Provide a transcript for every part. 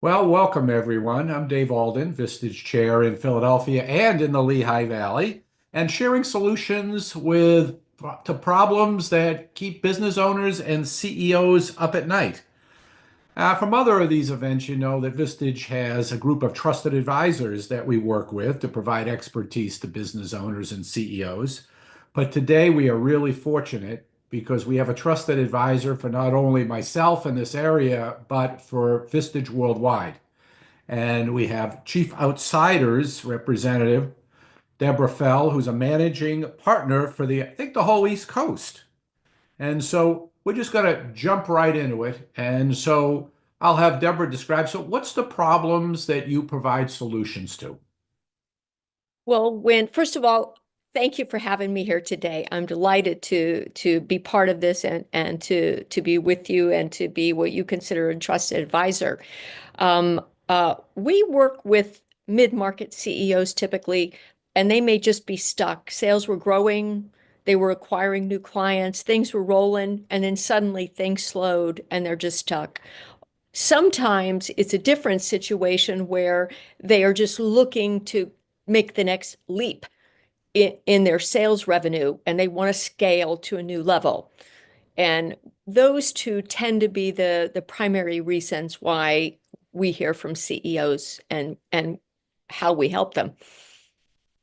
Well, welcome everyone. I'm Dave Alden, Vistage Chair in Philadelphia and in the Lehigh Valley, and sharing solutions to problems that keep business owners and CEOs up at night. From other of these events, you know that Vistage has a group of trusted advisors that we work with to provide expertise to business owners and CEOs. But today we are really fortunate because we have a trusted advisor for not only myself in this area, but for Vistage worldwide. And we have Chief Outsiders representative Deborah Fell, who's a managing partner for I think the whole East Coast. And so we're just going to jump right into it. And so I'll have Deborah describe. So, what's the problems that you provide solutions to? Well, first of all, thank you for having me here today. I'm delighted to be part of this and to be with you and to be what you consider a trusted advisor. We work with mid-market CEOs typically, and they may just be stuck. Sales were growing, they were acquiring new clients, things were rolling, and then suddenly things slowed and they're just stuck. Sometimes it's a different situation where they are just looking to make the next leap in their sales revenue and they want to scale to a new level. And those two tend to be the primary reasons why we hear from CEOs and how we help them.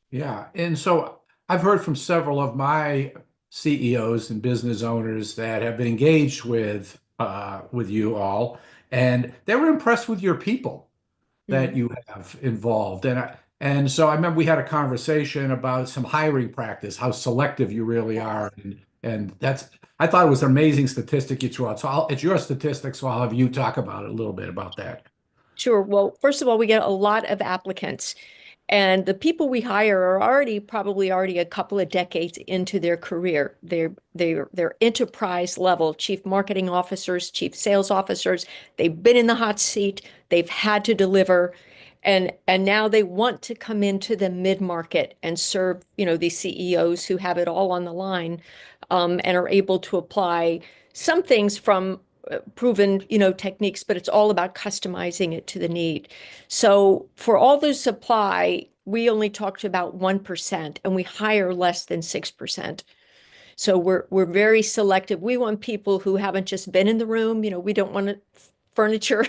Yeah. And so I've heard from several of my CEOs and business owners that have been engaged with you all, and they were impressed with your people that Mm. you have involved. And so I remember we had a conversation about some hiring practice, how selective you really are. And I thought it was an amazing statistic you threw out. So it's your statistics, so I'll have you talk about it a little bit about that. Sure. Well, first of all, we get a lot of applicants. And the people we hire are probably already a couple of decades into their career. They're enterprise level chief marketing officers, chief sales officers. They've been in the hot seat. They've had to deliver, and now they want to come into the mid market and serve, these CEOs who have it all on the line, and are able to apply some things from proven, techniques, but it's all about customizing it to the need. So for all the supply, we only talk to about 1% and we hire less than 6%. So we're very selective. We want people who haven't just been in the room, we don't want furniture.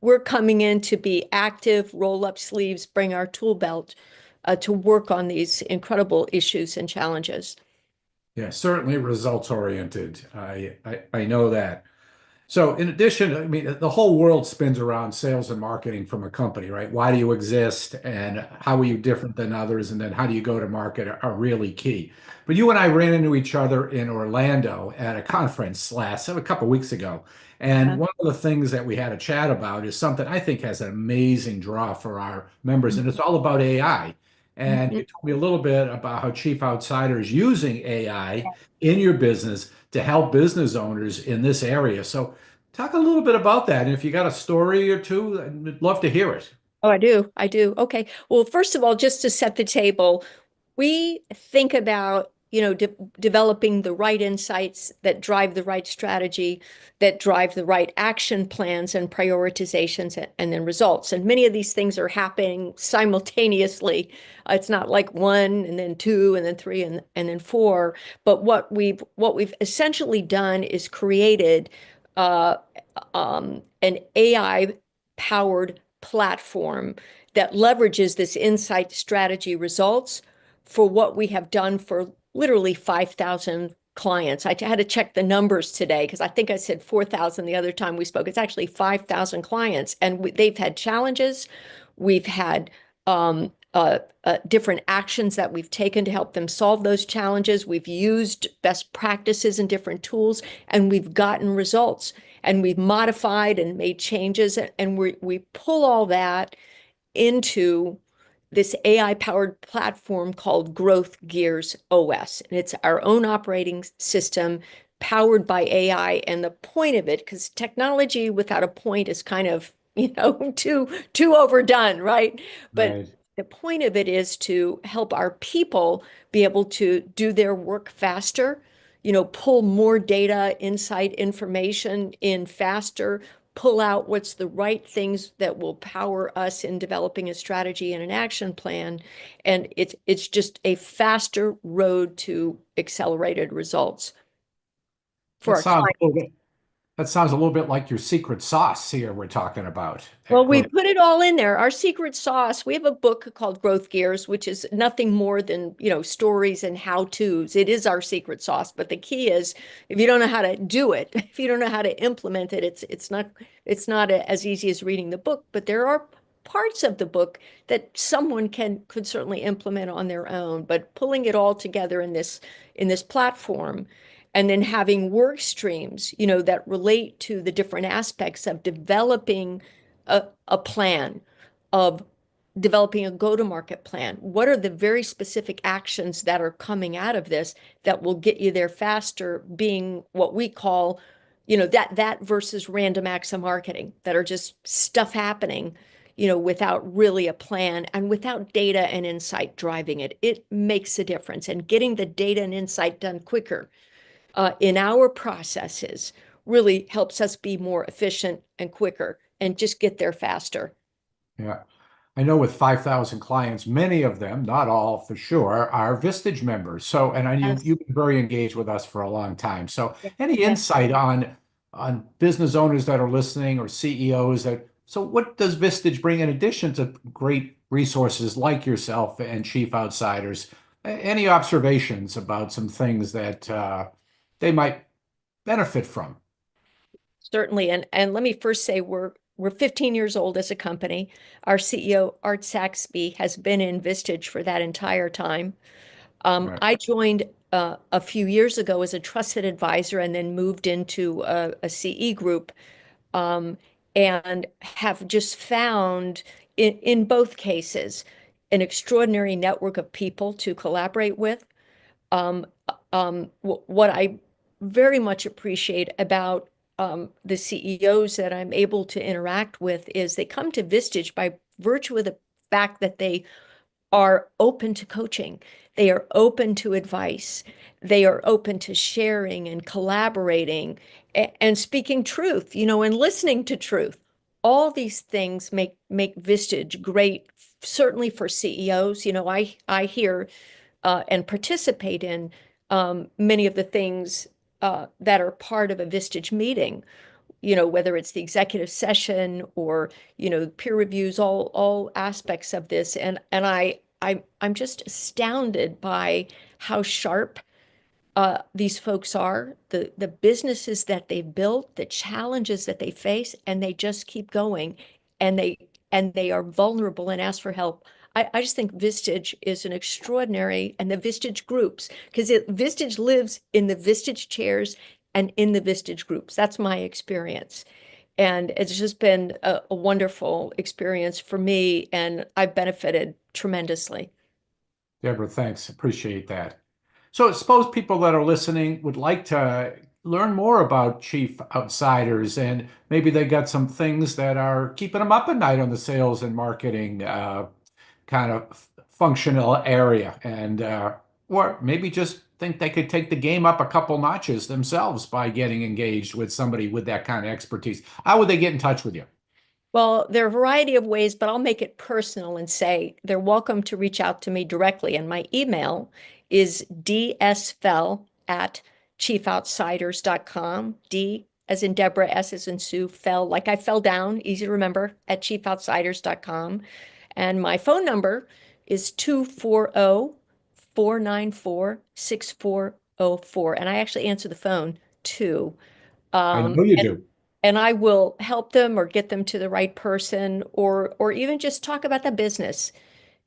We're coming in to be active, roll up sleeves, bring our tool belt to work on these incredible issues and challenges. Yeah, certainly results oriented. I know that. So, in addition, I mean, the whole world spins around sales and marketing from a company, right? Why do you exist and how are you different than others? And then how do you go to market are really key. But you and I ran into each other in Orlando at a conference a couple of weeks ago. And Yeah. one of the things that we had a chat about is something I think has an amazing draw for our members, and it's all about AI. And Mhm. you told me a little bit about how Chief Outsider is using AI in your business to help business owners in this area. So, talk a little bit about that. And if you got a story or two, I'd love to hear it. Oh, I do. I do. Okay. Well, first of all, just to set the table, we think about, developing the right insights that drive the right strategy, that drive the right action plans and prioritizations and then results. And many of these things are happening simultaneously. It's not like one and then two and then three and then four. But what we've essentially done is created uh, an AI powered platform that leverages this insight strategy results for what we have done for literally 5,000 clients. I had to check the numbers today because I think I said 4,000 the other time we spoke. It's actually 5,000 clients, and they've had challenges. We've had different actions that we've taken to help them solve those challenges. We've used best practices and different tools, and we've gotten results. And we've modified and made changes, and we pull all that into this AI-powered platform called Growth Gears OS. And it's our own operating system powered by AI. And the point of it, because technology without a point is kind of, too overdone, right? But Right. the point of it is to help our people be able to do their work faster, pull more data, insight, information in faster, pull out what's the right things that will power us in developing a strategy and an action plan. And it's just a faster road to accelerated results for That our sounds a clients. little bit, that sounds a little bit like your secret sauce here we're talking about at Well, we Growth. put it all in there. Our secret sauce, we have a book called Growth Gears, which is nothing more than, stories and how-tos. It is our secret sauce, but the key is if you don't know how to do it, if you don't know how to implement it, it's not as easy as reading the book, but there are parts of the book that someone could certainly implement on their own, but pulling it all together in this platform and then having work streams, that relate to the different aspects of developing a plan, of developing a go-to-market plan. What are the very specific actions that are coming out of this that will get you there faster, being what we call, that versus random acts of marketing that are just stuff happening, without really a plan and without data and insight driving it. It makes a difference. And getting the data and insight done quicker in our processes really helps us be more efficient and quicker and just get there faster. Yeah. I know with 5,000 clients, many of them, not all for sure, are Vistage members. So, and Yes. you've been very engaged with us for a long time. So, Yeah. any Yeah. insight on business owners that are listening or CEOs that, so what does Vistage bring in addition to great resources like yourself and Chief Outsiders? Any observations about some things that they might benefit from? Certainly. And let me first say we're 15 years old as a company. Our CEO, Art Saxby, has been in Vistage for that entire time. Right. I joined a few years ago as a trusted advisor and then moved into a CE group, um, and have just found in both cases an extraordinary network of people to collaborate with. Um, what I very much appreciate about the CEOs that I'm able to interact with is they come to Vistage by virtue of the fact that they are open to coaching. They are open to advice. They are open to sharing and collaborating and speaking truth, and listening to truth. All these things make Vistage great, certainly for CEOs. I hear and participate in many of the things that are part of a Vistage meeting, whether it's the executive session or, peer reviews, all aspects of this. And I'm just astounded by how sharp these folks are, the businesses that they've built, the challenges that they face, and they just keep going, and they are vulnerable and ask for help. I just think Vistage is an extraordinary, and the Vistage groups, because Vistage lives in the Vistage chairs and in the Vistage groups. That's my experience. And it's just been a wonderful experience for me, and I've benefited tremendously. Deborah, thanks. Appreciate that. So, suppose people that are listening would like to learn more about Chief Outsiders, and maybe they got some things that are keeping them up at night on the sales and marketing kind of functional area, and or maybe just think they could take the game up a couple notches themselves by getting engaged with somebody with that kind of expertise. How would they get in touch with you? Well, there are a variety of ways, but I'll make it personal and say they're welcome to reach out to me directly. And my email is dsfell at chiefoutsiders.com. D as in Deborah, S as in Sue, fell like I fell down, easy to remember, at chiefoutsiders.com. And my phone number is 240-494-6404. And I actually answer the phone too. I Um, know you do. and I will help them or get them to the right person or even just talk about the business.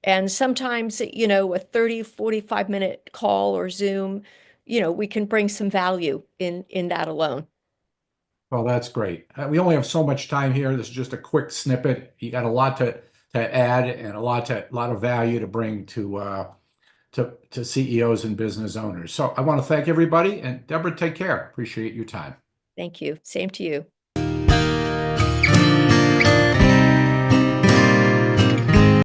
And sometimes, a 30, 45-minute call or Zoom, we can bring some value in that alone. Well, that's great. We only have so much time here. This is just a quick snippet. You got a lot to add and a lot of value to bring to CEOs and business owners. So I want to thank everybody, and Deborah, take care. Appreciate your time. Thank you. Same to you.